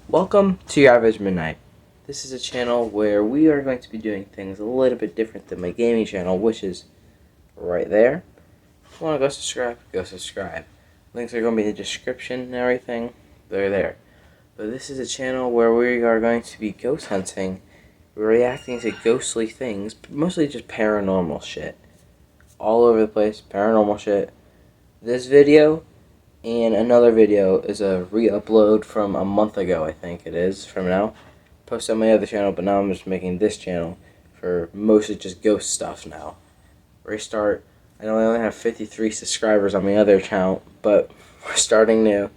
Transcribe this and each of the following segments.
Welcome to Your Average Midnight. This is a channel where we are going to be doing things a little bit different than my gaming channel, which is right there. If you want to go subscribe, go subscribe. Links are going to be in the description and everything. They're there. But this is a channel where we are going to be ghost hunting, reacting to ghostly things, mostly just paranormal shit. All over the place, paranormal shit. This video and another video is a re-upload from a month ago, I think it is, from now. Posted on my other channel, but now I'm just making this channel for mostly just ghost stuff now. Restart. I know I only have 53 subscribers on my other account, but we're starting new.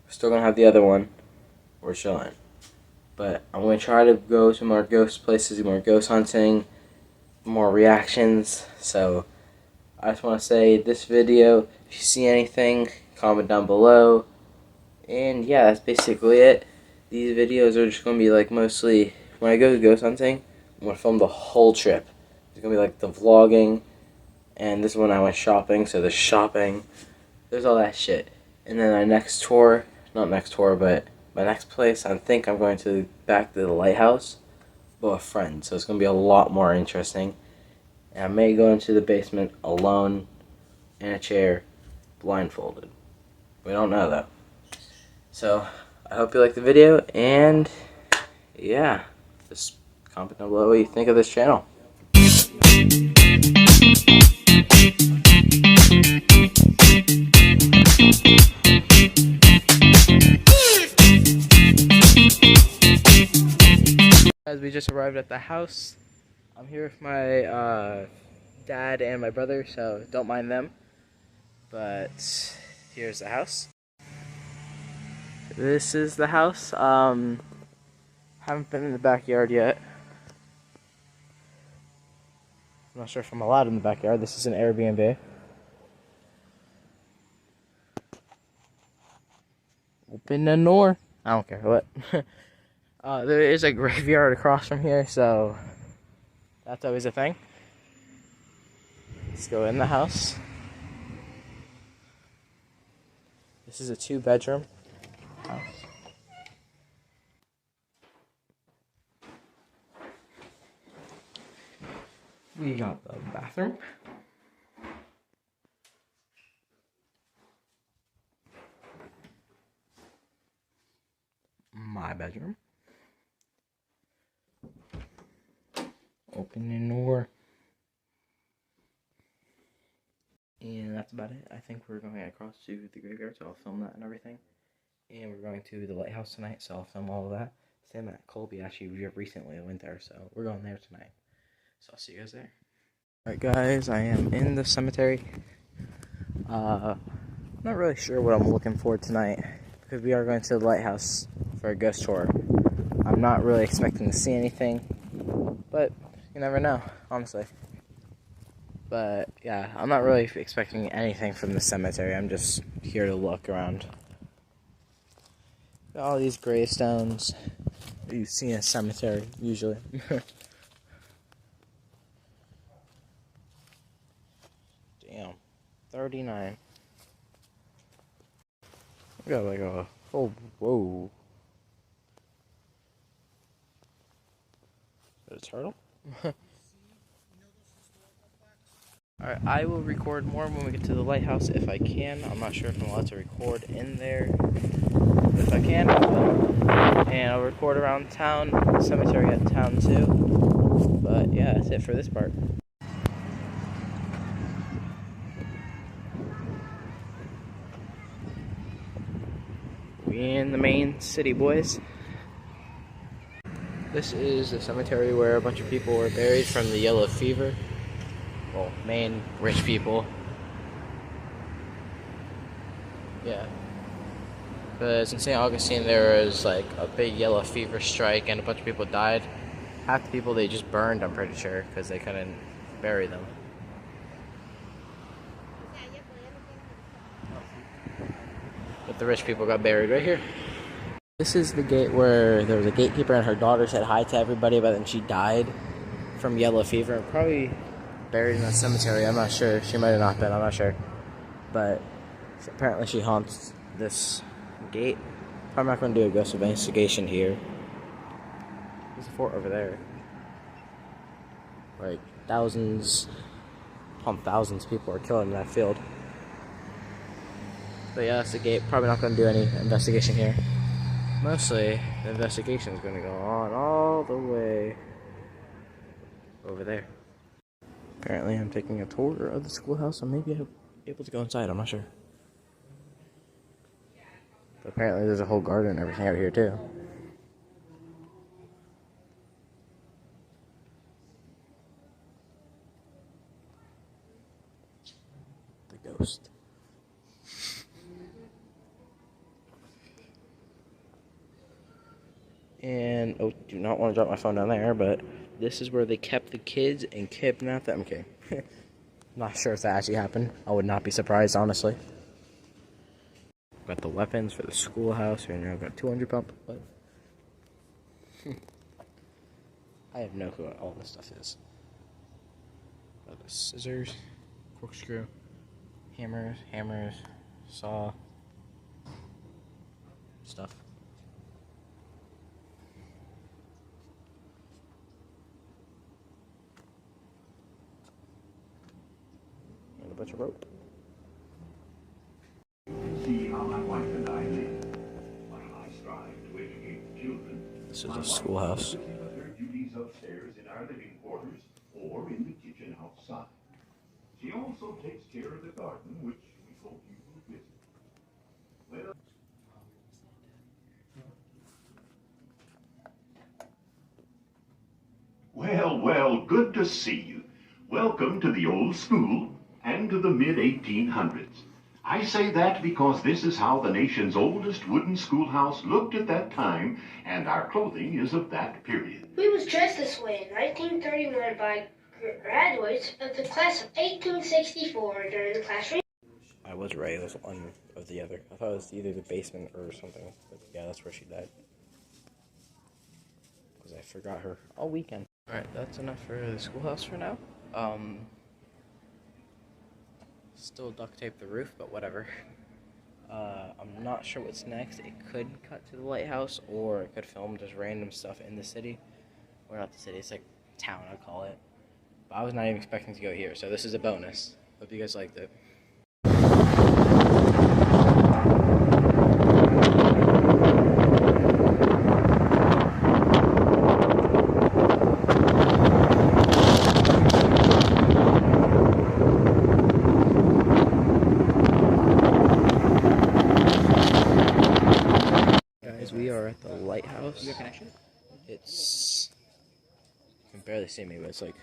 We're still going to have the other one. We're chilling. But I'm going to try to go to more ghost places, more ghost hunting, more reactions. So I just want to say this video, if you see anything, comment down below. And yeah, that's basically it. These videos are just going to be like mostly, when I go to ghost hunting, I'm going to film the whole trip. It's going to be like the vlogging, and this is when I went shopping, so there's shopping, there's all that shit. And then my next tour, not next tour, but my next place, I think I'm going to back to the lighthouse, but with friends, so it's going to be a lot more interesting. And I may go into the basement alone, in a chair, blindfolded. We don't know though. So, I hope you like the video, and yeah, just comment down below what you think of this channel. Guys, we just arrived at the house. I'm here with my dad and my brother, so don't mind them. But here's the house. This is the house. Haven't been in the backyard yet. I'm not sure if I'm allowed in the backyard. This is an Airbnb. Open the door. I don't care what. There is a graveyard across from here, so that's always a thing. Let's go in the house. This is a 2-bedroom house. We got the bathroom. My bedroom. Open the door. And that's about it. I think we're going across to the graveyard, so I'll film that and everything. And we're going to the lighthouse tonight, so I'll film all of that. Sam at Colby actually recently went there, so we're going there tonight. So I'll see you guys there. Alright guys, I am in the cemetery. I'm not really sure what I'm looking for tonight, because we are going to the lighthouse for a ghost tour. I'm not really expecting to see anything, but you never know, honestly. But yeah, I'm not really expecting anything from the cemetery. I'm just here to look around. Got all these gravestones that you see in a cemetery, usually. Damn, 39. We got like a whole, whoa. Is that a turtle? Alright, I will record more when we get to the lighthouse if I can. I'm not sure if I'm allowed to record in there. But if I can, I will. And I'll record around town, cemetery at town too. But yeah, that's it for this part. We in the main city, boys. This is the cemetery where a bunch of people were buried from the yellow fever. Well, main rich people. Yeah. Because in ST Augustine there was like a big yellow fever strike and a bunch of people died. Half the people they just burned, I'm pretty sure, because they couldn't bury them. But the rich people got buried right here. This is the gate where there was a gatekeeper and her daughter said hi to everybody, but then she died from yellow fever and probably buried in a cemetery. I'm not sure. She might have not been. I'm not sure. But apparently she haunts this gate. Probably not going to do a ghost investigation here. There's a fort over there. Like, thousands upon thousands of people are killed in that field. But yeah, that's the gate. Probably not going to do any investigation here. Mostly, the investigation is going to go on all the way over there. Apparently, I'm taking a tour of the schoolhouse, and maybe I'm able to go inside. I'm not sure. But apparently, there's a whole garden and everything out here, too. The ghost. And, oh, do not want to drop my phone down there, but this is where they kept the kids and kidnapped them. Okay. Not sure if that actually happened. I would not be surprised, honestly. Got the weapons for the schoolhouse, and I've got 200 pump, but I have no clue what all this stuff is. Got the scissors, corkscrew, hammers, saw, stuff. And a bunch of rope. See how my wife and I live. While I strive to educate the children, This is a schoolhouse. her duties upstairs in our living quarters or in the kitchen outside. She also takes care of the garden, which we hope you will visit. Well, good to see you. Welcome to the old school and to the mid-1800s. I say that because this is how the nation's oldest wooden schoolhouse looked at that time, and our clothing is of that period. We was dressed this way in 1931 by graduates of the class of 1864 during the class reunion. I was right, it was one of the other. I thought it was either the basement or something. But yeah, that's where she died. Because I forgot her all weekend. Alright, that's enough for the schoolhouse for now. Still duct tape the roof, but whatever. I'm not sure what's next. It could cut to the lighthouse, or it could film just random stuff in the city. Or not the city, it's like town, I'd call it. But I was not even expecting to go here, so this is a bonus. Hope you guys liked it. We are at the lighthouse. You have connection? It's, you can barely see me, but it's like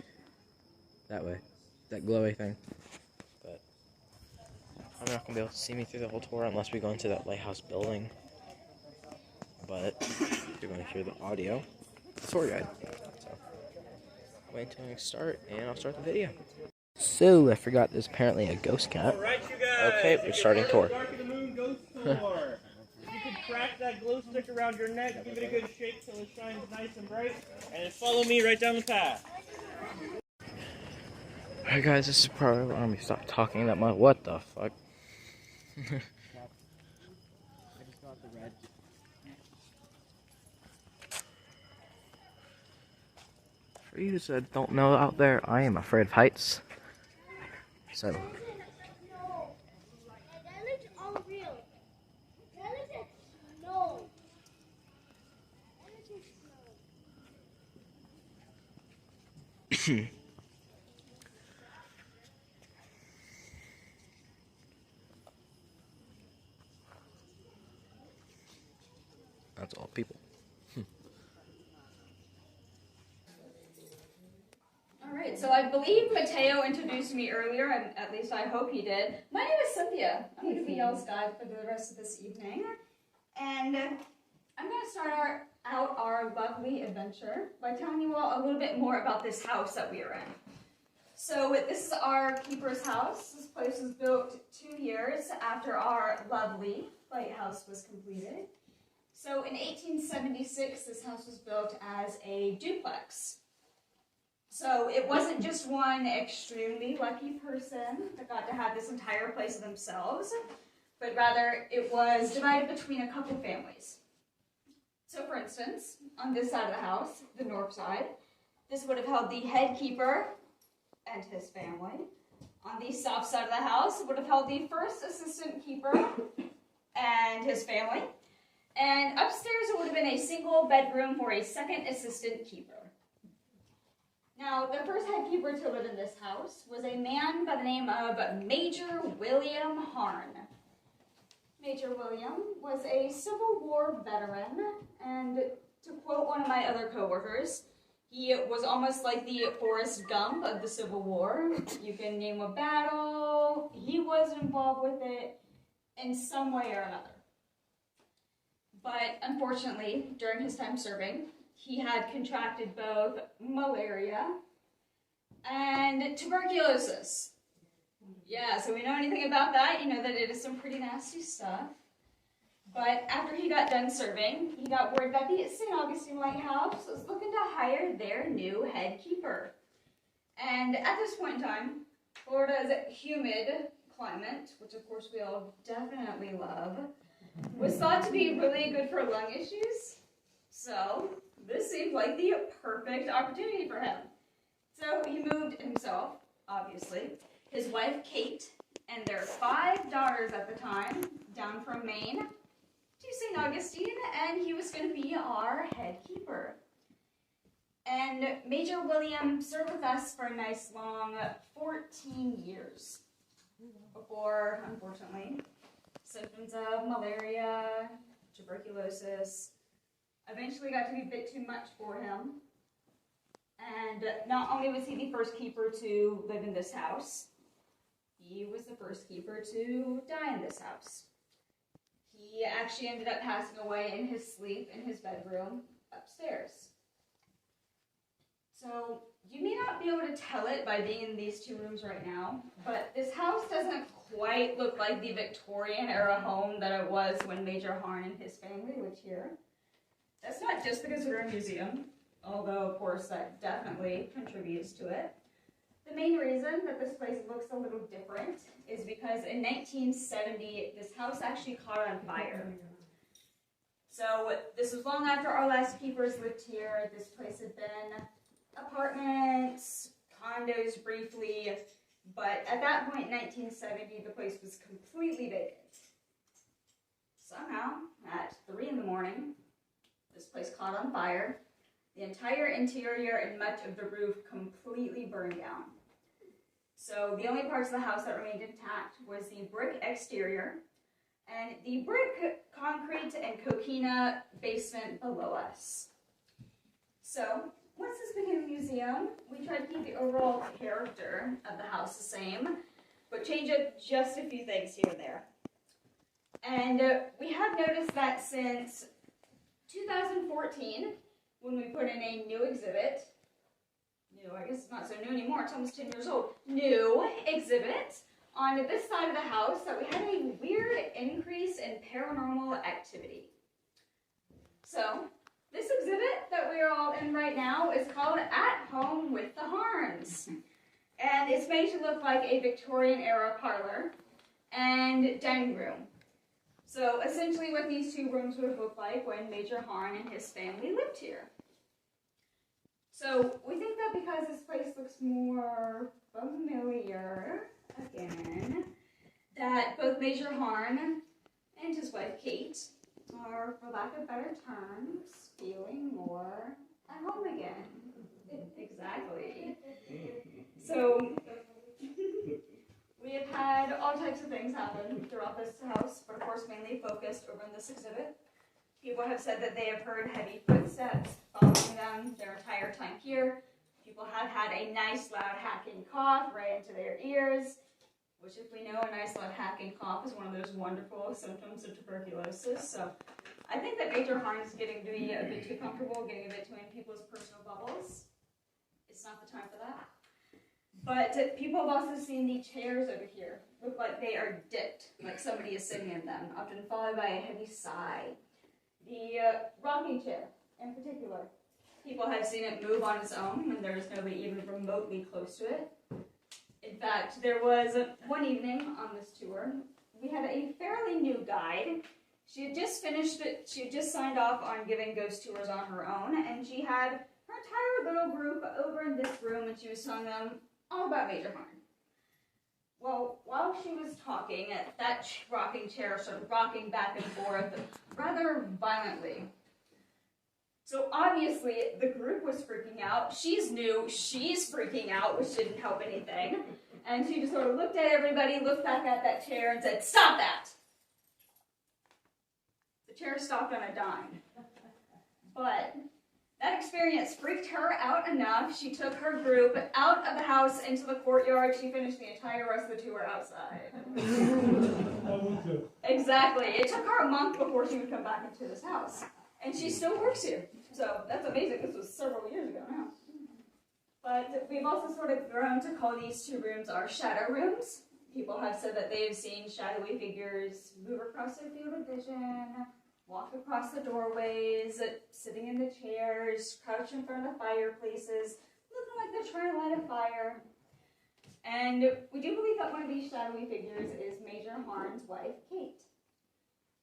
that way, that glowy thing. But I'm not gonna be able to see me through the whole tour unless we go into that lighthouse building. But you're gonna hear the audio, the tour guide. So wait until I start, and I'll start the video. So I forgot there's apparently a ghost cat. Alright, you guys. Okay, we're starting tour. Dark of the Moon ghost tour. You can crack that glow stick around your neck, give it a good shake till it shines nice and bright, and then follow me right down the path. Alright guys, this is probably where I'm gonna stop talking that much. What the fuck? For you that don't know out there, I am afraid of heights. So that's all people. Alright, so I believe Mateo introduced me earlier, and at least I hope he did. My name is Cynthia. I'm going to be y'all's guide for the rest of this evening. And I'm going to start out our lovely adventure by telling you all a little bit more about this house that we are in. So this is our keeper's house. This place was built 2 years after our lovely lighthouse was completed. So in 1876, this house was built as a duplex. So it wasn't just one extremely lucky person that got to have this entire place to themselves, but rather it was divided between a couple families. instance, on this side of the house, the north side, this would have held the head keeper and his family. On the south side of the house, it would have held the first assistant keeper and his family. And upstairs, it would have been a single bedroom for a second assistant keeper. Now, the first head keeper to live in this house was a man by the name of Major William Harn. Major William was a Civil War veteran, and to quote one of my other coworkers, he was almost like the Forrest Gump of the Civil War. You can name a battle, he was involved with it in some way or another. But unfortunately, during his time serving, he had contracted both malaria and tuberculosis. Yeah, so we know anything about that, you know that it is some pretty nasty stuff. But after he got done serving, he got word that the St. Augustine Lighthouse was looking to hire their new head keeper. And at this point in time, Florida's humid climate, which of course we all definitely love, was thought to be really good for lung issues. So this seemed like the perfect opportunity for him. So he moved himself, obviously, his wife Kate, and their 5 daughters at the time, down from Maine, to St. Augustine, and he was going to be our head keeper. And Major William served with us for a nice long 14 years before, unfortunately, symptoms of malaria, tuberculosis, eventually got to be a bit too much for him. And not only was he the first keeper to live in this house, he was the first keeper to die in this house. He actually ended up passing away in his sleep in his bedroom upstairs. So you may not be able to tell it by being in these 2 rooms right now, but this house doesn't quite look like the Victorian era home that it was when Major Harn and his family lived here. That's not just because we're a museum, although of course that definitely contributes to it. The main reason that this place looks a little different is because in 1970, this house actually caught on fire. So this was long after our last keepers lived here. This place had been apartments, condos briefly, but at that point in 1970, the place was completely vacant. Somehow, at 3 in the morning, this place caught on fire. The entire interior and much of the roof completely burned down. So the only parts of the house that remained intact was the brick exterior and the brick, concrete, and coquina basement below us. So once this became a museum, we tried to keep the overall character of the house the same, but change up just a few things here and there. And we have noticed that since 2014, when we put in a new exhibit, I guess it's not so new anymore, it's almost 10 years old, new exhibit on this side of the house, that we had a weird increase in paranormal activity. So, this exhibit that we are all in right now is called At Home with the Harns. And it's made to look like a Victorian era parlor and dining room. So essentially what these 2 rooms would have looked like when Major Harn and his family lived here. So we think that because this place looks more familiar, again, that both Major Harn and his wife Kate are, for lack of better terms, feeling more at home again. Exactly. So we have had all types of things happen throughout this house, but of course mainly focused over in this exhibit. People have said that they have heard heavy footsteps following them their entire time here. People have had a nice loud hacking cough right into their ears, which, if we know, a nice loud hacking cough is one of those wonderful symptoms of tuberculosis. So I think that Major Harn is getting to be a bit too comfortable, getting a bit too in people's personal bubbles. It's not the time for that. But people have also seen the chairs over here look like they are dipped, like somebody is sitting in them, often followed by a heavy sigh. The rocking chair, in particular, people have seen it move on its own when there's nobody even remotely close to it. In fact, there was one evening on this tour, we had a fairly new guide She had just finished it. She had just signed off on giving ghost tours on her own, and she had her entire little group over in this room, and she was telling them all about Major Harn. Well, while she was talking, that rocking chair started rocking back and forth rather violently. So obviously, the group was freaking out. She's new. She's freaking out, which didn't help anything. And she just sort of looked at everybody, looked back at that chair, and said, "Stop that!" The chair stopped on a dime. But that experience freaked her out enough. She took her group out of the house into the courtyard. She finished the entire rest of the tour outside. Exactly. It took her a month before she would come back into this house. And she still works here. So that's amazing. This was several years ago now. But we've also sort of grown to call these two rooms our shadow rooms. People have said that they've seen shadowy figures move across their field of vision, walk across the doorways, sitting in the chairs, crouch in front of fireplaces, looking like they're trying to light a fire. And we do believe that one of these shadowy figures is Major Harn's wife, Kate.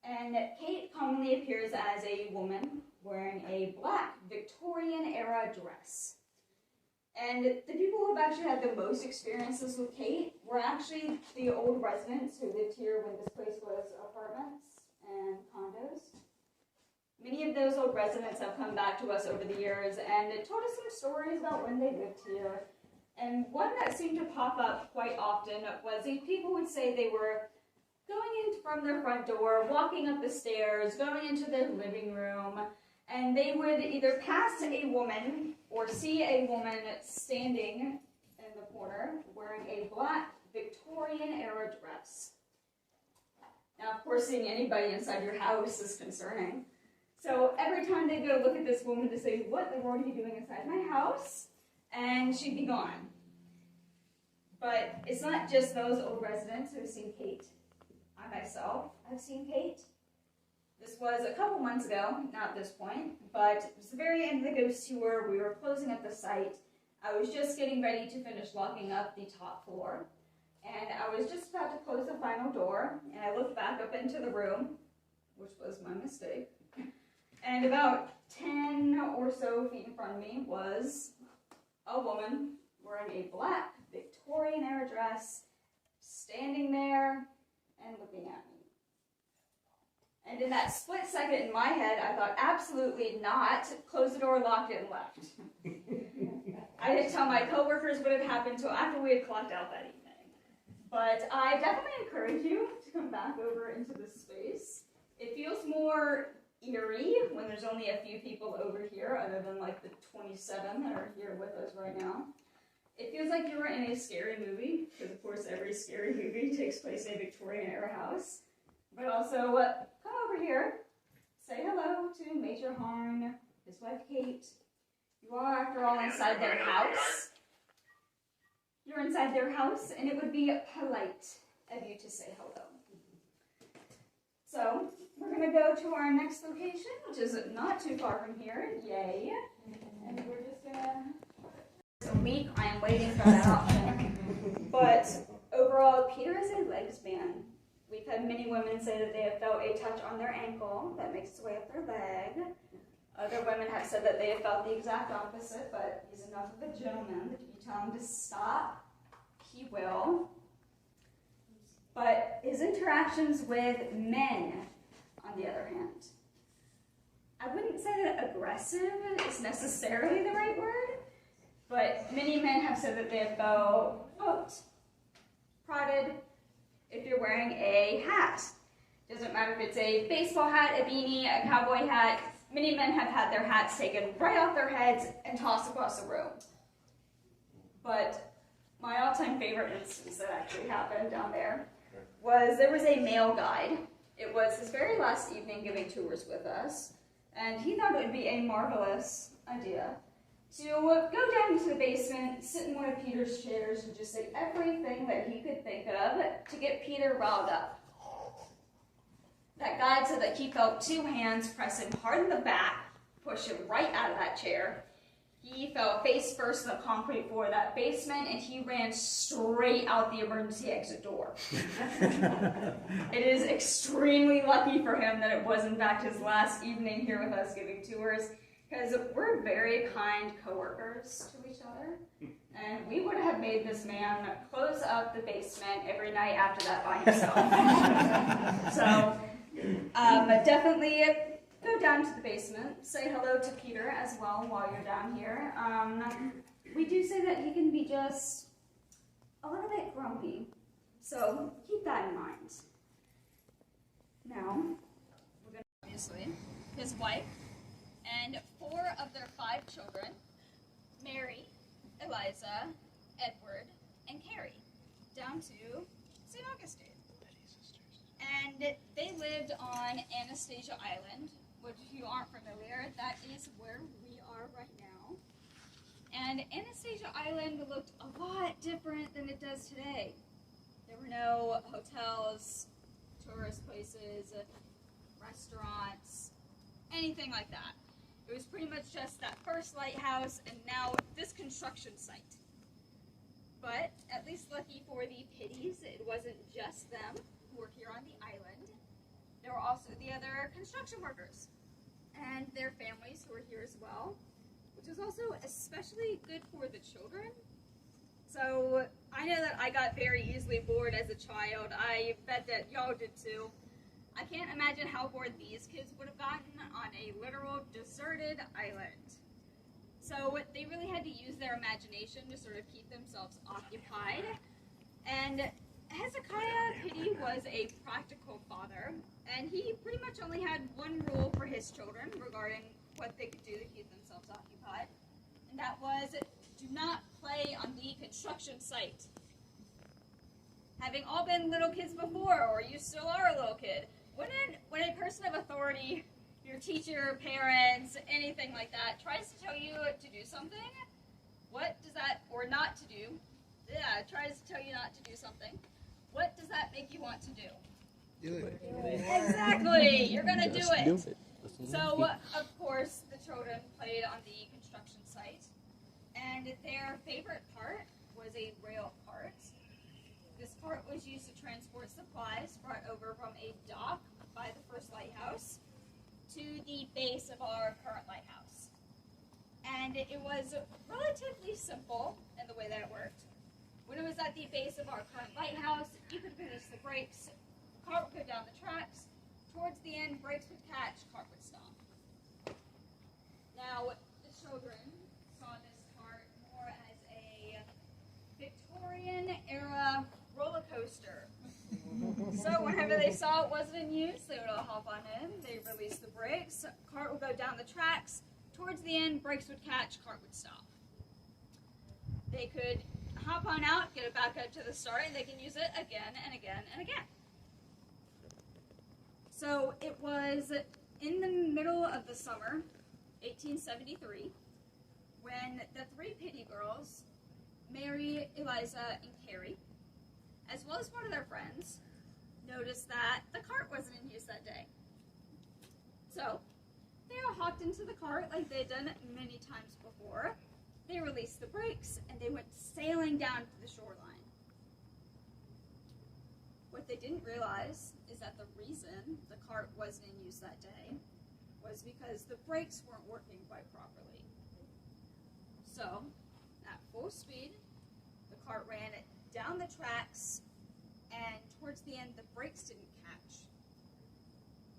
And Kate commonly appears as a woman wearing a black Victorian-era dress. And the people who have actually had the most experiences with Kate were actually the old residents who lived here when this place was apartments and condos. Many of those old residents have come back to us over the years and told us some stories about when they lived here. And one that seemed to pop up quite often was these people would say they were going in from their front door, walking up the stairs, going into their living room, and they would either pass a woman or see a woman standing in the corner wearing a black Victorian-era dress. Now, of course, seeing anybody inside your house is concerning. So every time they'd go look at this woman to say, "What the world are you doing inside my house?" and she'd be gone. But it's not just those old residents who have seen Kate. I myself have seen Kate. This was a couple months ago, not at this point, but it was the very end of the ghost tour. We were closing up the site. I was just getting ready to finish locking up the top floor, and I was just about to close the final door, and I looked back up into the room, which was my mistake, and about 10 or so feet in front of me was a woman wearing a black Victorian-era dress, standing there and looking at me. And in that split second in my head, I thought, absolutely not. Closed the door, locked it, and left. I didn't tell my coworkers what had happened until after we had clocked out that evening. But I definitely encourage you to come back over into this space. It feels more eerie when there's only a few people over here, other than like the 27 that are here with us right now. It feels like you were in a scary movie, because of course every scary movie takes place in a Victorian-era house. But also, come over here, say hello to Major Harn, his wife Kate. You are, after all, inside their house. You're inside their house, and it would be polite of you to say hello. So, we're going to go to our next location, which is not too far from here. Yay. And we're just going to... A week, I am waiting for that option. But overall, Peter is a legs man. We've had many women say that they have felt a touch on their ankle that makes its way up their leg. Other women have said that they have felt the exact opposite, but he's enough of a gentleman that if you tell him to stop, he will. But his interactions with men, on the other hand, I wouldn't say that aggressive is necessarily the right word, but many men have said that they have felt poked, prodded, if you're wearing a hat. Doesn't matter if it's a baseball hat, a beanie, a cowboy hat. Many men have had their hats taken right off their heads and tossed across the room. But my all-time favorite instance that actually happened down there was a male guide. It was his very last evening giving tours with us, and he thought it would be a marvelous idea to go down into the basement, sit in one of Peter's chairs, and just say everything that he could think of to get Peter riled up. That guide said that he felt two hands press him hard in the back, push him right out of that chair, He fell face first on the concrete floor of that basement, and he ran straight out the emergency exit door. It is extremely lucky for him that it was in fact his last evening here with us giving tours, because we're very kind coworkers to each other, and we would have made this man close up the basement every night after that by himself. So, definitely go down to the basement, say hello to Peter as well while you're down here. We do say that he can be just a little bit grumpy, so keep that in mind. Now, we're going to obviously his wife and 4 of their 5 children, Mary, Eliza, Edward, and Carrie, down to ST Augustine. And they lived on Anastasia Island, which if you aren't familiar, that is where we are right now. And Anastasia Island looked a lot different than it does today. There were no hotels, tourist places, restaurants, anything like that. It was pretty much just that first lighthouse and now this construction site. But at least lucky for the Pitties, it wasn't just them who were here on the island. There were also the other construction workers and their families who were here as well, which was also especially good for the children. So I know that I got very easily bored as a child. I bet that y'all did too. I can't imagine how bored these kids would have gotten on a literal deserted island. So they really had to use their imagination to sort of keep themselves occupied. And Hezekiah Pitty was a practical father, and he pretty much only had one rule for his children regarding what they could do to keep themselves occupied, and that was, do not play on the construction site. Having all been little kids before, or you still are a little kid, when a person of authority, your teacher, parents, anything like that, tries to tell you to do something, what does that, or not to do, tries to tell you not to do something, what does that make you want to do? Do it. Exactly! You're gonna do it! So, of course, the children played on the construction site, and their favorite part was a rail cart. This cart was used to transport supplies brought over from a dock by the first lighthouse to the base of our current lighthouse. And it was relatively simple in the way that it worked. When it was at the base of our current lighthouse, you could release the brakes, cart would go down the tracks, towards the end, brakes would catch, cart would stop. Now, the children saw this cart more as a Victorian-era roller coaster. So whenever they saw it wasn't in use, they would all hop on in, they'd release the brakes, cart would go down the tracks, towards the end, brakes would catch, cart would stop. They could hop on out, get it back up to the start, and they can use it again and again and again. So it was in the middle of the summer, 1873, when the 3 Pitty girls, Mary, Eliza, and Carrie, as well as one of their friends, noticed that the cart wasn't in use that day. So they all hopped into the cart like they had done many times before. They released the brakes, and they went sailing down to the shoreline. What they didn't realize is that the reason the cart wasn't in use that day was because the brakes weren't working quite properly. So, at full speed, the cart ran down the tracks, and towards the end, the brakes didn't catch.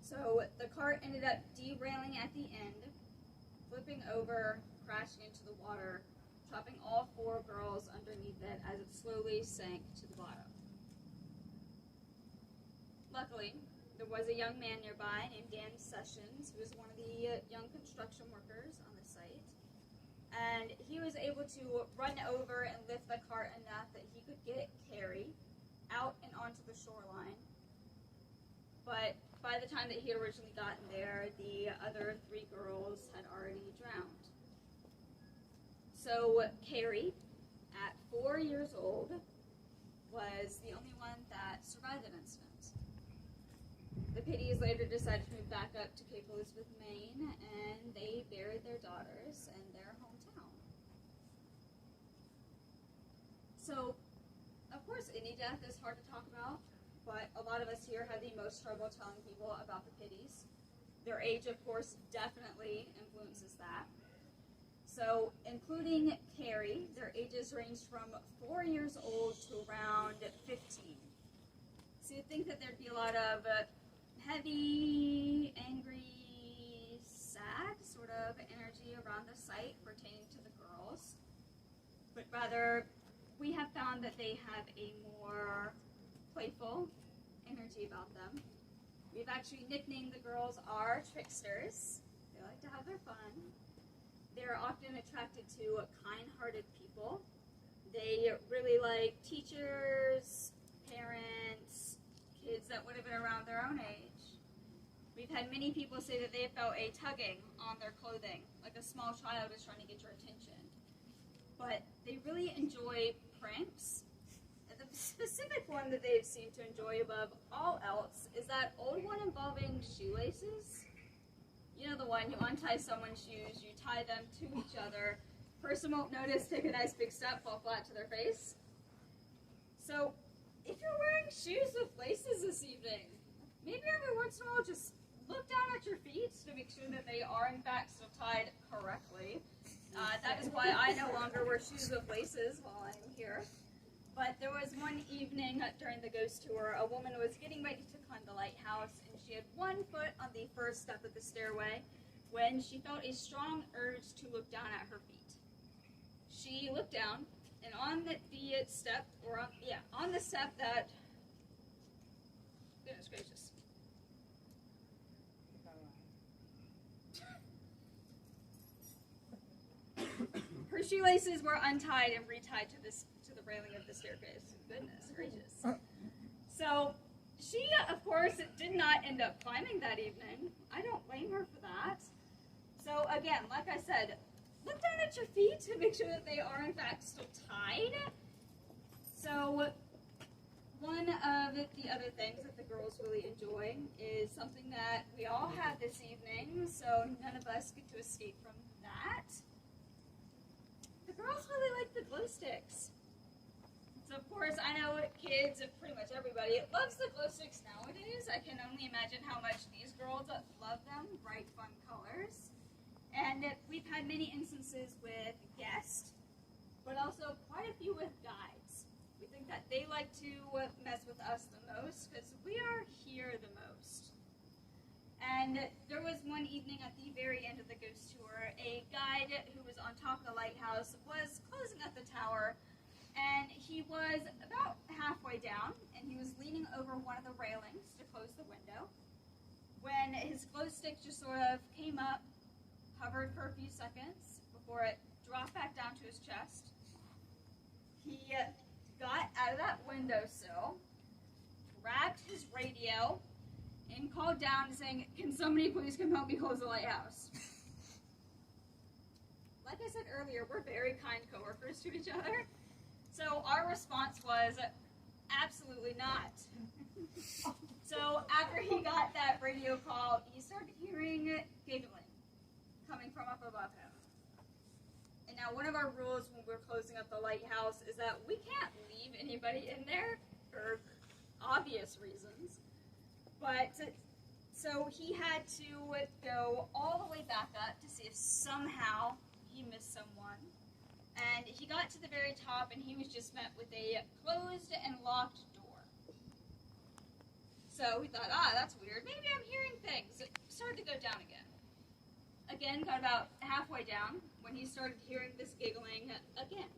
So, the cart ended up derailing at the end, flipping over, crashing into the water, dropping all 4 girls underneath it as it slowly sank to the bottom. Luckily, there was a young man nearby named Dan Sessions, who was one of the young construction workers on the site, and he was able to run over and lift the cart enough that he could get Carrie out and onto the shoreline. But by the time that he had originally gotten there, the other 3 girls had already drowned. So Carrie, at 4 years old, was the only one that survived that incident. The Pitties later decided to move back up to Cape Elizabeth, Maine, and they buried their daughters in their hometown. So, of course, any death is hard to talk about, but a lot of us here have the most trouble telling people about the pitties. Their age, of course, definitely influences that. So, including Carrie, their ages ranged from 4 years old to around 15. So you'd think that there'd be a lot of heavy, angry, sad sort of energy around the site pertaining to the girls. But rather, we have found that they have a more playful energy about them. We've actually nicknamed the girls our tricksters. They like to have their fun. They're often attracted to kind-hearted people. They really like teachers, parents, kids that would have been around their own age. We've had many people say that they felt a tugging on their clothing, like a small child is trying to get your attention. But they really enjoy pranks. And the specific one that they've seemed to enjoy above all else is that old one involving shoelaces. You know, the one, you untie someone's shoes, you tie them to each other, person won't notice, take a nice big step, fall flat to their face. So, if you're wearing shoes with laces this evening, maybe every once in a while just look down at your feet to make sure that they are in fact still tied correctly. That is why I no longer wear shoes with laces while I'm here. But there was one evening during the ghost tour, a woman was getting ready to climb the lighthouse, and she had one foot on the first step of the stairway when she felt a strong urge to look down at her feet. She looked down, and on the step, on the step that, goodness gracious. Her shoelaces were untied and retied to the railing of the staircase. Goodness gracious. So she, of course, did not end up climbing that evening. I don't blame her for that. So again, like I said, look down at your feet to make sure that they are in fact still tied. So one of the other things that the girls really enjoy is something that we all had this evening, so none of us get to escape from that. The girls really like the glow sticks. So of course, I know kids and pretty much everybody loves the glow sticks nowadays. I can only imagine how much these girls love them, bright, fun colors. And we've had many instances with guests, but also quite a few with guides. We think that they like to mess with us the most because we are here the most. And there was one evening at the very end of the ghost tour, a guide who was on top of the lighthouse was closing up the tower, and he was about halfway down, and he was leaning over one of the railings to close the window, when his glow stick just sort of came up, hovered for a few seconds before it dropped back down to his chest. He got out of that windowsill, grabbed his radio, and called down saying, "Can somebody please come help me close the lighthouse?" Like I said earlier, we're very kind coworkers to each other. So our response was, absolutely not. So after he got that radio call, he started hearing giggling coming from up above him. And now one of our rules when we're closing up the lighthouse is that we can't leave anybody in there for obvious reasons. But so he had to go all the way back up to see if somehow he missed someone. And he got to the very top and he was just met with a closed and locked door. So we thought, that's weird. Maybe I'm hearing things. It started to go down again. Again, got about halfway down when he started hearing this giggling again.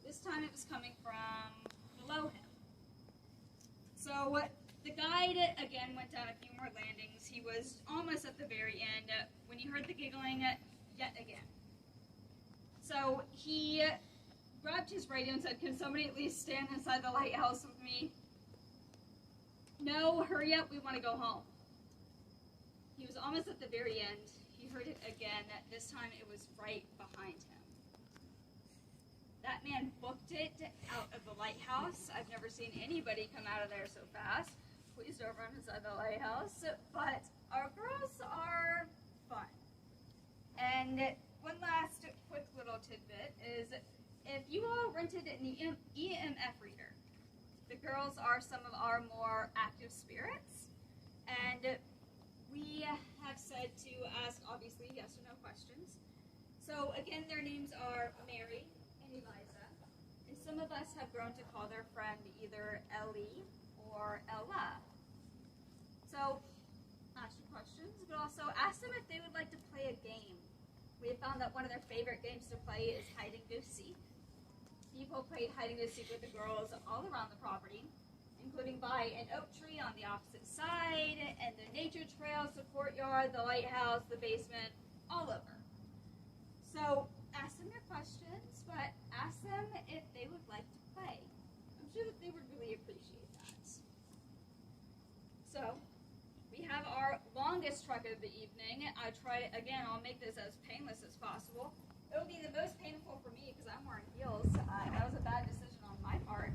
This time it was coming from below him. So the guide again went down a few more landings. He was almost at the very end when he heard the giggling yet again. So he grabbed his radio and said, "Can somebody at least stand inside the lighthouse with me?" "No, hurry up, we want to go home." He was almost at the very end. He heard it again. This time it was right behind him. That man booked it out of the lighthouse. I've never seen anybody come out of there so fast. Please don't run inside the lighthouse. But our girls are fun. And one last quick little tidbit is if you all rented an EMF reader, the girls are some of our more active spirits, and we have said to ask, obviously, yes or no questions. So again, their names are Mary and Eliza, and some of us have grown to call their friend either Ellie or Ella. So ask your questions, but also ask them if they would like to play a game. We have found that one of their favorite games to play is hide and go seek. People played hide and go seek with the girls all around the property, including by an oak tree on the opposite side, and the nature trails, the courtyard, the lighthouse, the basement, all over. So ask them your questions, but ask them if they would like to play. I'm sure that they would really appreciate that. So we have our longest trek of the evening. I'll make this as painless as possible. It will be the most painful for me because I'm wearing heels. That was a bad decision on my part.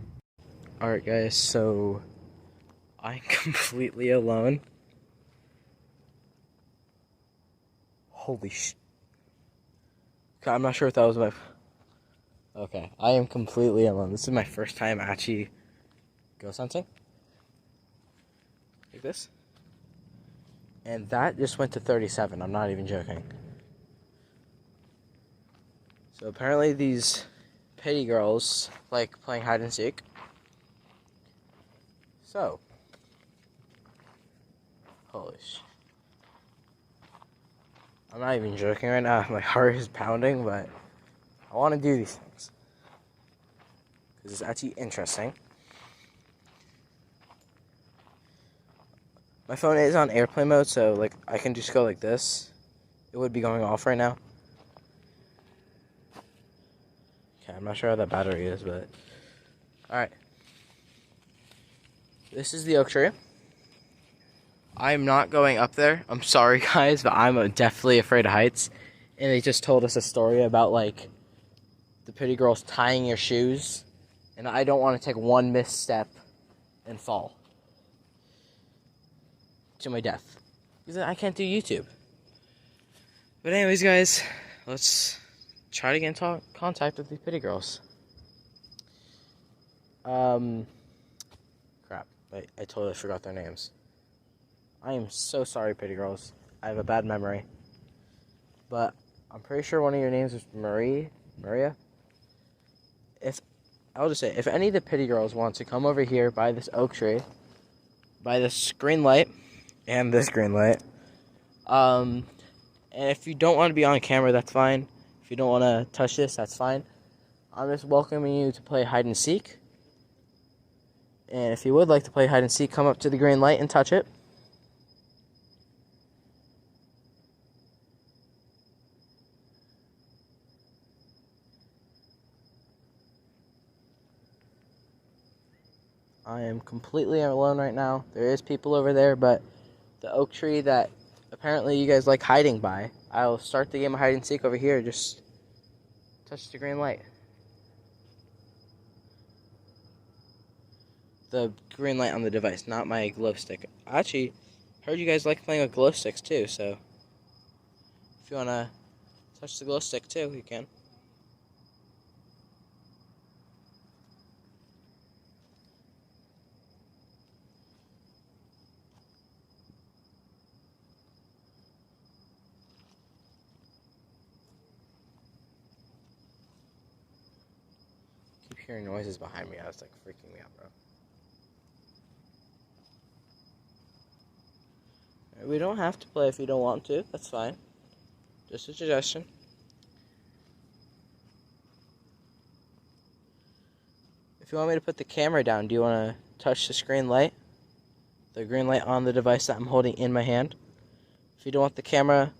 Alright guys, so I'm completely alone. Holy sh... I'm not sure if that was my... Okay, I am completely alone. This is my first time actually ghost hunting. Like this. And that just went to 37. I'm not even joking. So apparently these pity girls like playing hide and seek. So. Holy sh... I'm not even joking right now. My heart is pounding, but I want to do these things. Because it's actually interesting. My phone is on airplane mode, so like I can just go like this. It would be going off right now. Okay, I'm not sure how that battery is, but... Alright. This is the oak tree. I'm not going up there. I'm sorry, guys, but I'm definitely afraid of heights. And they just told us a story about, like, the pity girls tying your shoes. And I don't want to take one misstep and fall to my death. Because I can't do YouTube. But anyways, guys, let's try to get in contact with these pity girls. Crap. I totally forgot their names. I am so sorry, pity girls. I have a bad memory. But I'm pretty sure one of your names is Maria? I'll just say, if any of the pity girls want to come over here by this oak tree, by this green light, and this green light, and if you don't want to be on camera, that's fine. If you don't want to touch this, that's fine. I'm just welcoming you to play hide and seek. And if you would like to play hide and seek, come up to the green light and touch it. I am completely alone right now. There is people over there, but the oak tree that apparently you guys like hiding by, I'll start the game of hide and seek over here. Just touch the green light. The green light on the device, not my glow stick. I actually heard you guys like playing with glow sticks too, so if you want to touch the glow stick too, you can. Keep hearing noises behind me. It's like freaking me out, bro. We don't have to play if you don't want to. That's fine. Just a suggestion. If you want me to put the camera down, do you want to touch the green light? The green light on the device that I'm holding in my hand. If you don't want the camera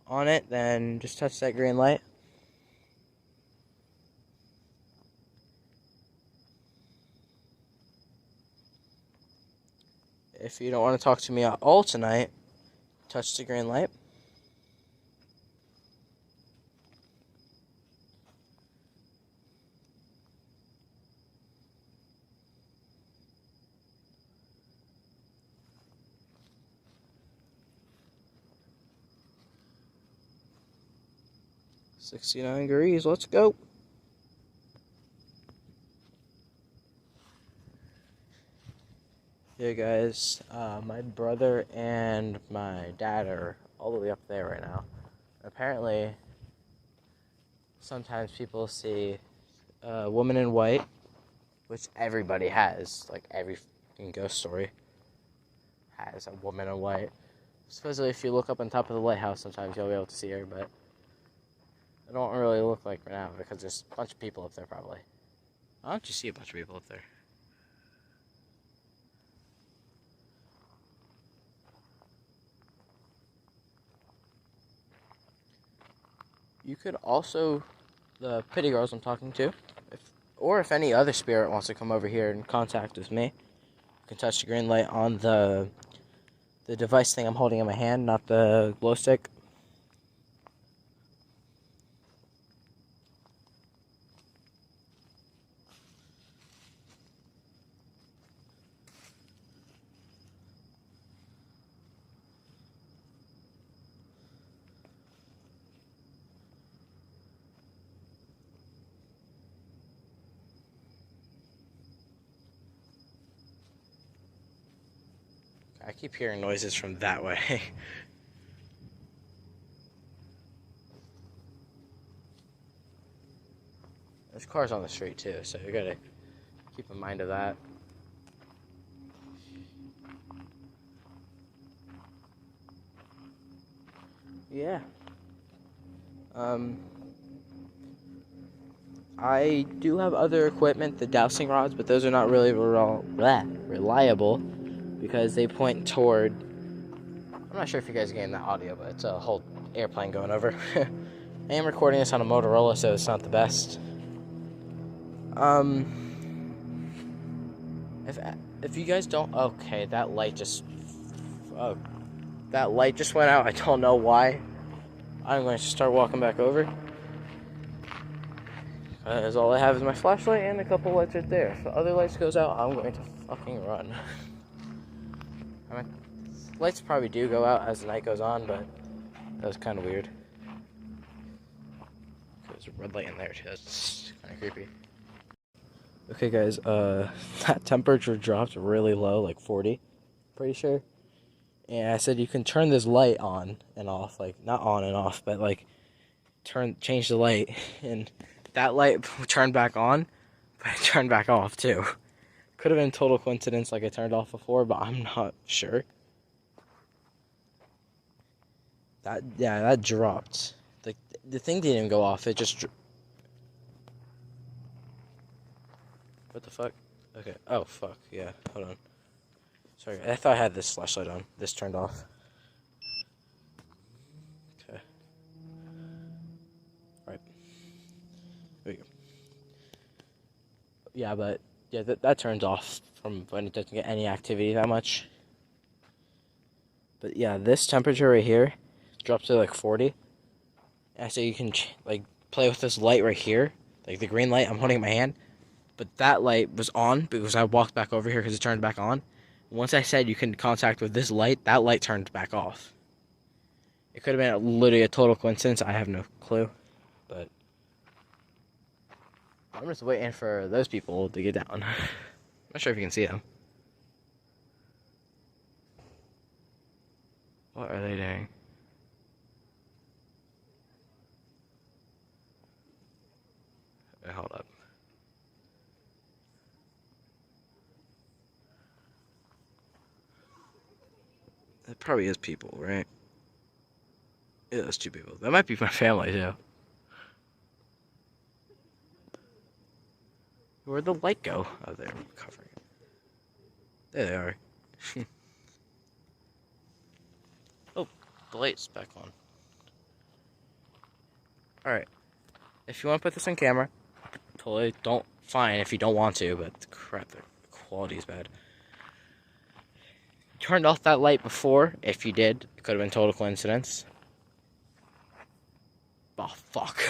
on it, then just touch that green light. If you don't want to talk to me at all tonight, touch the green light. .69 degrees, let's go. Hey guys, my brother and my dad are all the way up there right now. Apparently, sometimes people see a woman in white, which everybody has, like every fucking ghost story has a woman in white. Supposedly, if you look up on top of the lighthouse, sometimes you'll be able to see her, but it don't really look like right now because there's a bunch of people up there probably. Why don't you see a bunch of people up there? You could also, the Pity Girls I'm talking to, if any other spirit wants to come over here and contact with me, you can touch the green light on the device thing I'm holding in my hand, not the glow stick. I keep hearing noises from that way. There's cars on the street too, so you gotta keep in mind of that. Yeah. I do have other equipment, the dowsing rods, but those are not really reliable because they point toward. I'm not sure if you guys are getting that audio, but it's a whole airplane going over. I am recording this on a Motorola, so it's not the best. If you guys don't, okay, that light just went out. I don't know why. I'm going to start walking back over. As all I have is my flashlight and a couple lights right there. If the other lights goes out, I'm going to fucking run. I mean, lights probably do go out as the night goes on, but that was kind of weird. There's a red light in there too. That's kind of creepy. Okay, guys. That temperature dropped really low, like 40. Pretty sure. And I said you can turn this light on and off, like not on and off, but like change the light, and that light turned back on, but it turned back off too. Could have been total coincidence, like I turned off before, but I'm not sure. That dropped. Like the thing didn't even go off. It just. What the fuck? Okay. Oh fuck. Yeah. Hold on. Sorry, I thought I had this flashlight on. This turned off. Okay. Alright. There we go. Yeah, but yeah, that turns off from when it doesn't get any activity that much. But yeah, this temperature right here drops to like 40. And so you can like play with this light right here, like the green light I'm holding in my hand. But that light was on because I walked back over here because it turned back on. Once I said you can contact with this light, that light turned back off. It could have been literally a total coincidence. I have no clue. But I'm just waiting for those people to get down. I'm not sure if you can see them. What are they doing? Hold up. It probably is people, right? Yeah, that's 2 people. That might be my family, too. Where'd the light go? Oh, they're covering it. There they are. Oh, the light's back on. Alright. If you want to put this on camera, totally fine if you don't want to, but crap, the quality is bad. Turned off that light before. If you did, it could have been total coincidence. Oh, fuck.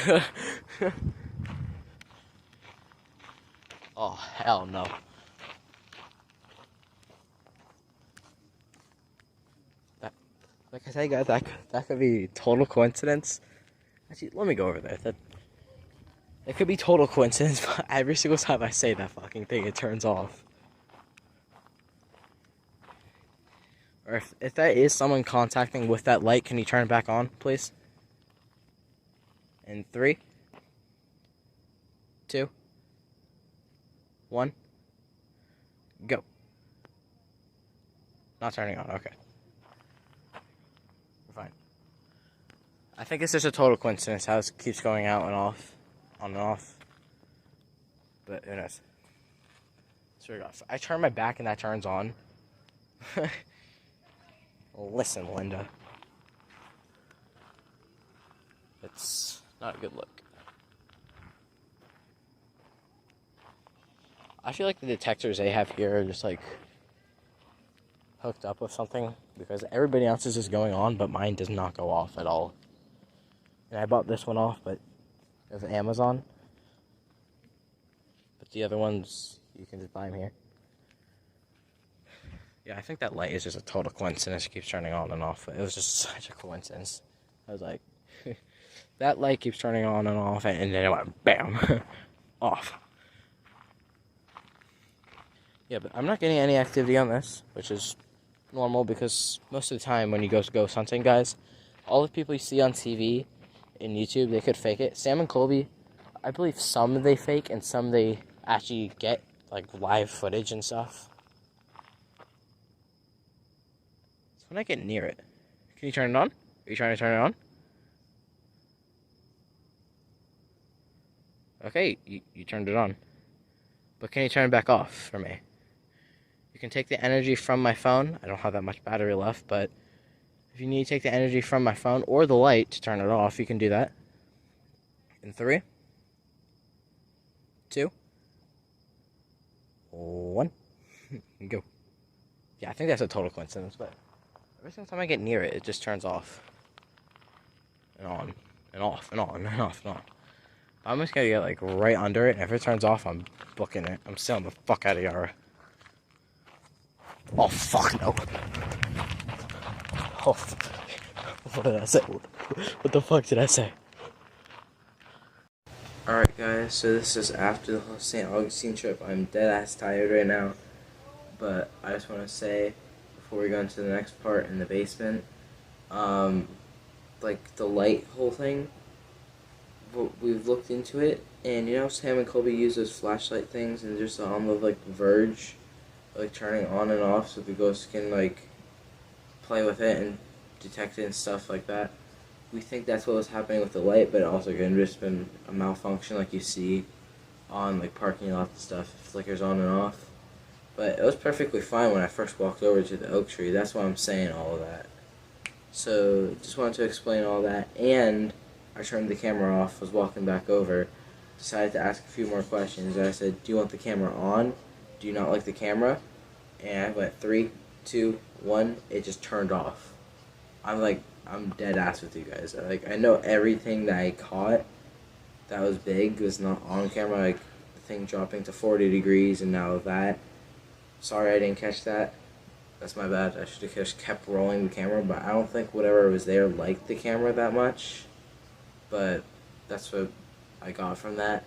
Oh, hell no. Like I said, guys, that could be total coincidence. Actually, let me go over there. It could be total coincidence, but every single time I say that fucking thing, it turns off. Or if that is someone contacting with that light, can you turn it back on, please? In 3, 2, 1, go. Not turning on, okay. We're fine. I think it's just a total coincidence how it keeps going out and off, on and off. But who knows? So I turn my back and that turns on. Listen, Linda. It's not a good look. I feel like the detectors they have here are just like hooked up with something because everybody else's is going on, but mine does not go off at all. And I bought this one off, but it was Amazon. But the other ones, you can just buy them here. Yeah, I think that light is just a total coincidence. It keeps turning on and off. It was just such a coincidence. I was like, that light keeps turning on and off, and then it went bam, off. Yeah, but I'm not getting any activity on this, which is normal because most of the time when you go ghost hunting, guys, all the people you see on TV and YouTube, they could fake it. Sam and Colby, I believe some they fake and some they actually get like live footage and stuff. So when I get near it, can you turn it on? Are you trying to turn it on? Okay, you turned it on. But can you turn it back off for me? You can take the energy from my phone. I don't have that much battery left, but if you need to take the energy from my phone or the light to turn it off, you can do that. In 3, 2, 1, go. Yeah, I think that's a total coincidence, but every single time I get near it, it just turns off. And on, and off, and on, and off, and on. I'm just gonna get like right under it, and if it turns off, I'm booking it. I'm selling the fuck out of Yara. Oh, fuck no. Oh, what did I say? What the fuck did I say? Alright guys, so this is after the whole St. Augustine trip. I'm dead ass tired right now. But I just want to say, before we go into the next part in the basement, like the light whole thing, we've looked into it, and you know Sam and Colby use those flashlight things and just on the like verge, like turning on and off so the ghost can like play with it and detect it and stuff like that. We think that's what was happening with the light, but it also could have just been a malfunction like you see on like parking lots and stuff. It flickers on and off. But it was perfectly fine when I first walked over to the oak tree. That's why I'm saying all of that. So just wanted to explain all that, and I turned the camera off, was walking back over, decided to ask a few more questions. I said, do you want the camera on? Do you not like the camera? And I went 3, 2, 1, it just turned off. I'm dead ass with you guys. I know everything that I caught that was big was not on camera, like the thing dropping to 40 degrees and now that. Sorry I didn't catch that. That's my bad. I should have just kept rolling the camera, but I don't think whatever was there liked the camera that much. But that's what I got from that.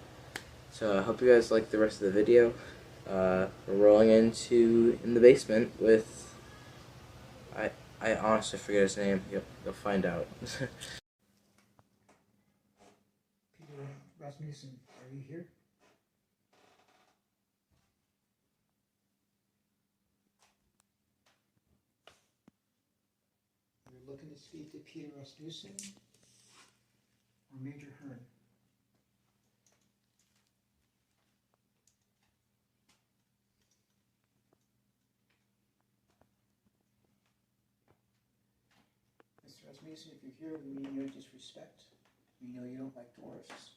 So I hope you guys like the rest of the video. We're rolling in the basement with, I honestly forget his name. You'll find out. Peter Rasmussen, are you here? You're looking to speak to Peter Rasmussen or Major Hearn? Mr. Rasmussen, if you're here, we mean no disrespect. We know you don't like dwarfs.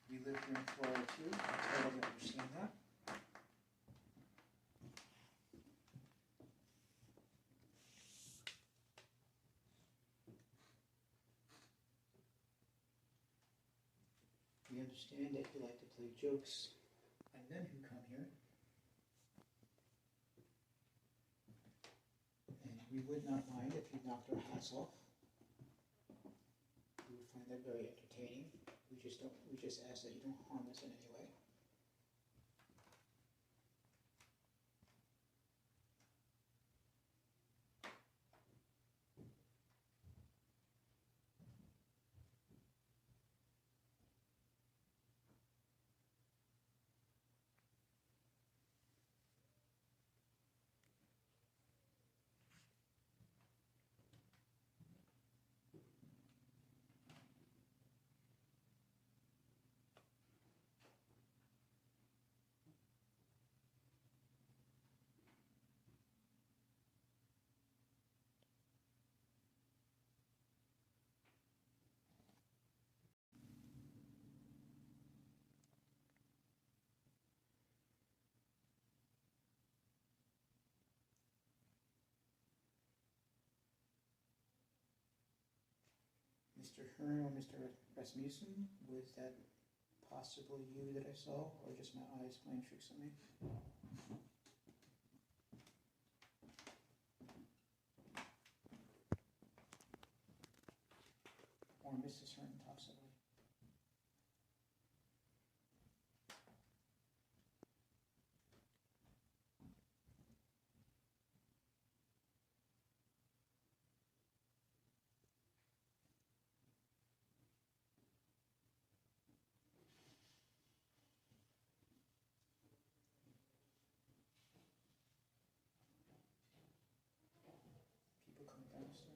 We live here in Florida too. I totally understand that. We understand that you like to play jokes on men who come here. And we would not mind if you knocked our hats off. We would find that very entertaining. We just ask that you don't harm us in any way. Mr. Hearn or Mr. Rasmussen, was that possibly you that I saw, or just my eyes playing tricks on me? Or Mrs. Hearn, possibly. People coming down the stairs.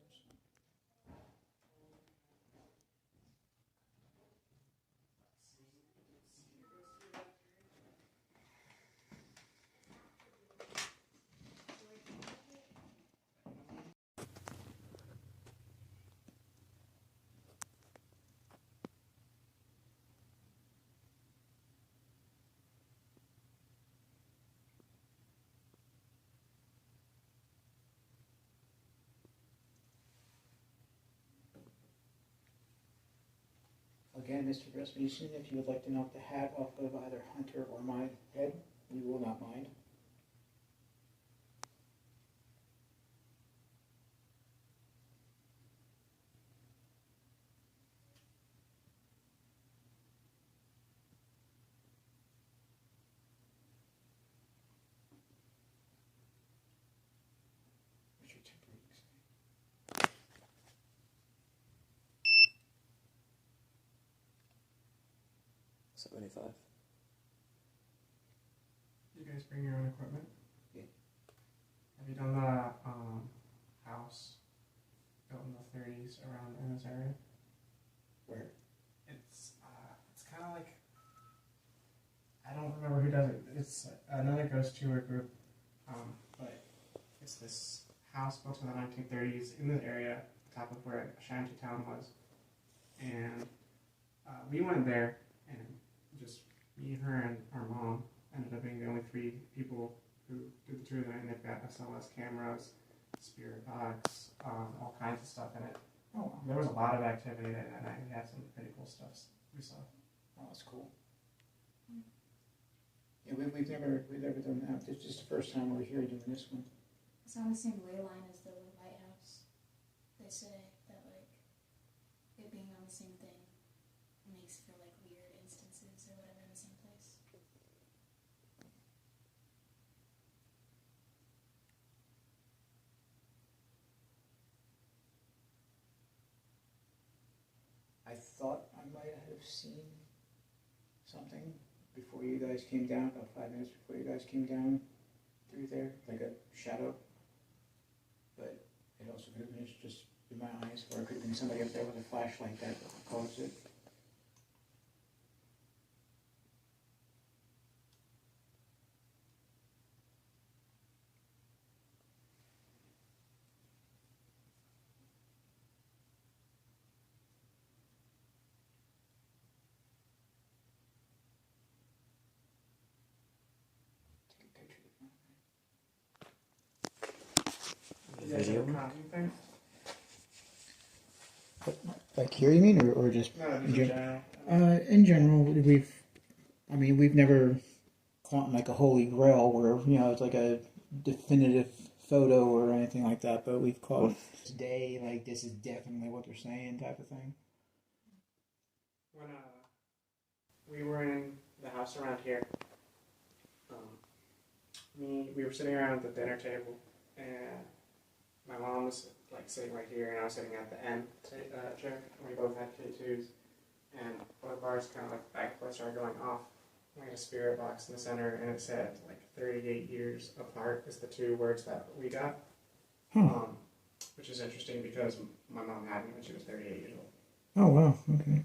Again, Mr. Rasmussen, if you would like to knock the hat off of either Hunter or my head, we will not mind. What's your temper say? 75. You guys bring your own equipment? Yeah. Have you done the house built in the 30s around in this area? Where? It's kind of like, I don't remember who does it. It's another ghost tour group, but it's this house built in the 1930s in the area, top of where Shanty Town was, and we went there, and just me, her, and our mom ended up being the only 3 people who did the tour there, and they've got SLS cameras, spirit box, all kinds of stuff in it. Oh, There was a lot of activity that night. We had some pretty cool stuff we saw. oh, that's cool. Yeah, we've never done that. This is the first time we're here doing this one. It's on the same ley line as the lighthouse. They say that like it being on the same thing makes for like weird instances or whatever in the same place. I thought I might have seen something before you guys came down, about 5 minutes before you guys came down through there, like a shadow. But it also could have been just in my eyes, or it could have been somebody up there with a flashlight that caused it. Take a picture of it. You guys have a copy thing? Like here, you mean, or just No, just in in general? general. In general, we've never caught like a holy grail where, it's like a definitive photo or anything like that, but we've caught today, like this is definitely what they're saying type of thing. When we were in the house around here, we were sitting around at the dinner table, and my mom was like sitting right here, and I was sitting at the end chair, and we both had K2s, and both of ours kind of like backlights started going off. We had a spirit box in the center, and it said like 38 years apart is the 2 words that we got, which is interesting because my mom had me when she was 38 years old. Oh wow, okay.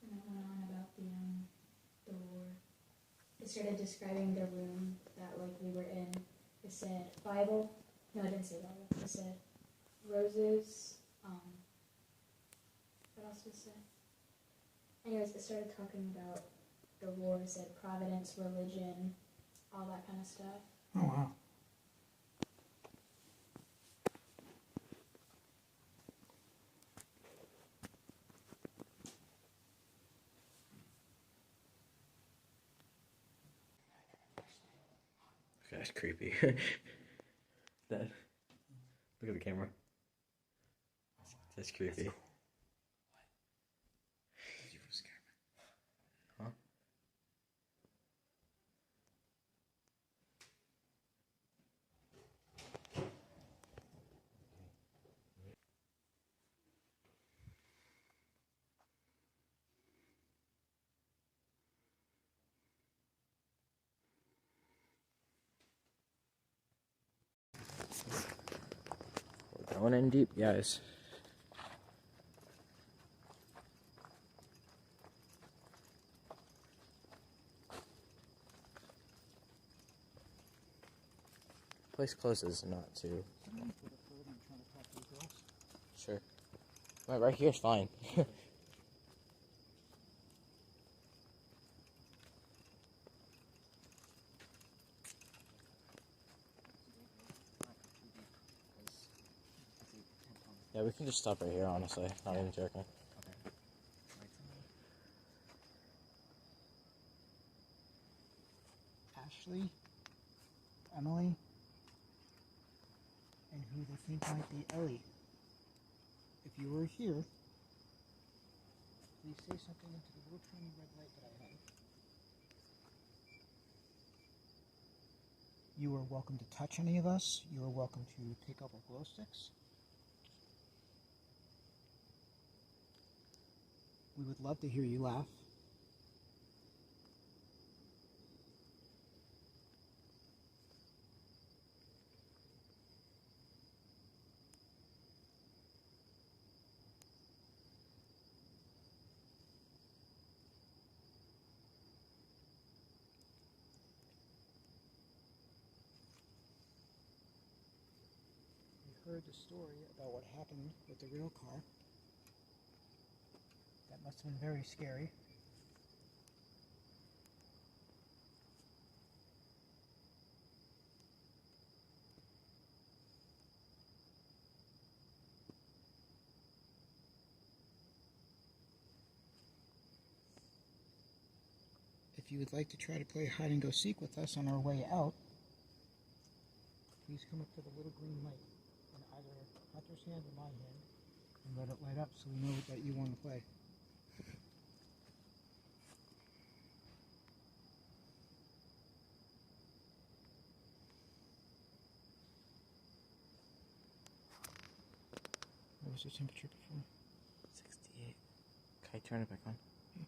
And it went on about the war. It started describing the room that like we were in. It said Bible. No, it didn't say Bible. It said roses. What else did it say? Anyways, it started talking about the war. It said providence, religion, all that kind of stuff. Oh wow. That's creepy. That. Look at the camera. That's creepy. Did you scare me? Huh? We're going in deep, guys. Place closes not to. Sure. Right here's fine. Yeah, we can just stop right here, honestly. Not even joking. Ashley, Emily, and who they think might be Ellie. If you were here, please say something into the little tiny red light that I have. You are welcome to touch any of us. You are welcome to take up our glow sticks. We would love to hear you laugh. We heard the story about what happened with the rail car. That must have been very scary. If you would like to try to play hide and go seek with us on our way out, please come up to the little green light in either Hunter's hand or my hand and let it light up so we know that you want to play. What was the temperature before? 68. Can I turn it back on? Yeah.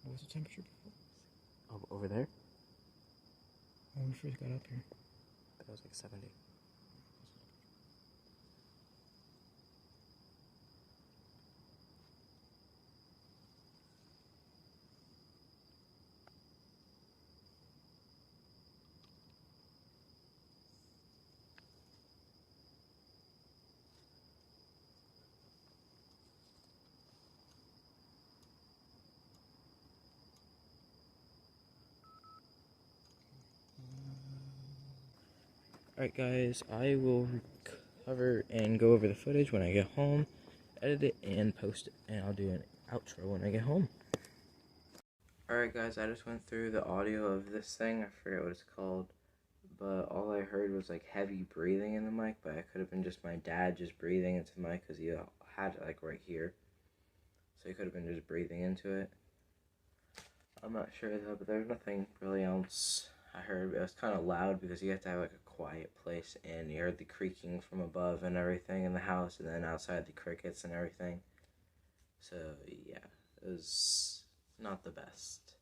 What was the temperature before? Oh, over there? When we first got up here. That was like 70. Alright guys, I will recover and go over the footage when I get home, edit it and post it, and I'll do an outro when I get home. Alright guys, I just went through the audio of this thing, I forget what it's called, but all I heard was like heavy breathing in the mic, but it could have been just my dad just breathing into the mic because he had it like right here, so he could have been just breathing into it. I'm not sure though, but there's nothing really else I heard. It was kind of loud because you have to have like a quiet place, and you heard the creaking from above and everything in the house, and then outside the crickets and everything. So yeah, it was not the best,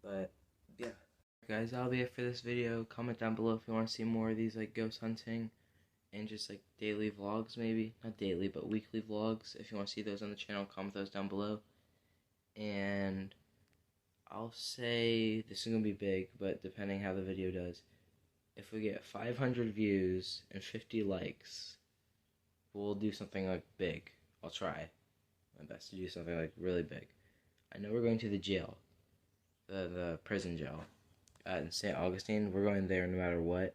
but yeah. Guys, that'll be it for this video. Comment down below if you want to see more of these like ghost hunting and just like daily vlogs, maybe not daily but weekly vlogs. If you want to see those on the channel, comment those down below. And I'll say this is gonna be big, but depending how the video does, if we get 500 views and 50 likes, we'll do something like big. I'll try my best to do something like really big. I know we're going to the jail, the prison jail in ST Augustine. We're going there no matter what,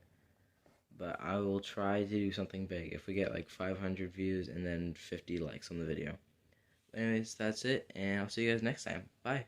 but I will try to do something big if we get like 500 views and then 50 likes on the video. Anyways, that's it, and I'll see you guys next time. Bye.